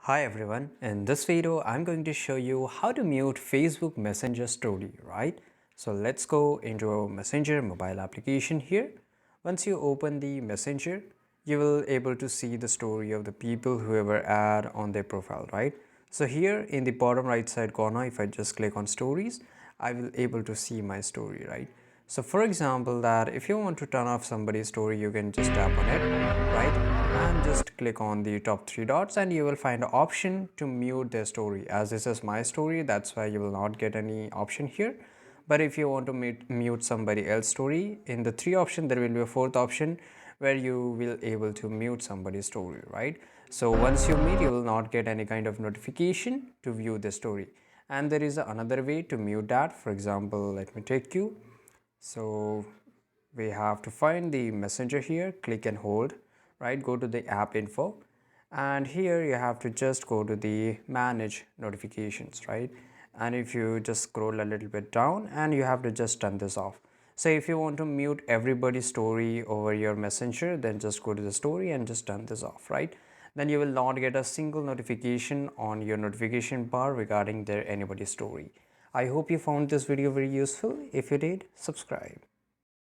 Hi everyone, in this video I'm going to show you how to mute Facebook Messenger story, right? So let's go into our Messenger mobile application here. Once you open the Messenger, you will able to see the story of the people whoever add on their profile, right? So here in the bottom right side corner, if I just click on stories, I will able to see my story, right? So for example, that if you want to turn off somebody's story, you can just tap on it, right? And just click on the top three dots and you will find an option to mute their story. As this is my story, that's why you will not get any option here. But if you want to mute somebody else's story, in the three option there will be a fourth option where you will able to mute somebody's story, right? So once you mute, you will not get any kind of notification to view the story. And there is another way to mute that. For example, let me take you. So we have to find the messenger here, click and hold, right? Go to the app info, and here you have to just go to the manage notifications, right? And if you just scroll a little bit down, and you have to just turn this off. So if you want to mute everybody's story over your messenger, then just go to the story and just turn this off, right? Then you will not get a single notification on your notification bar regarding their anybody's story. I hope you found this video very useful. If you did, subscribe.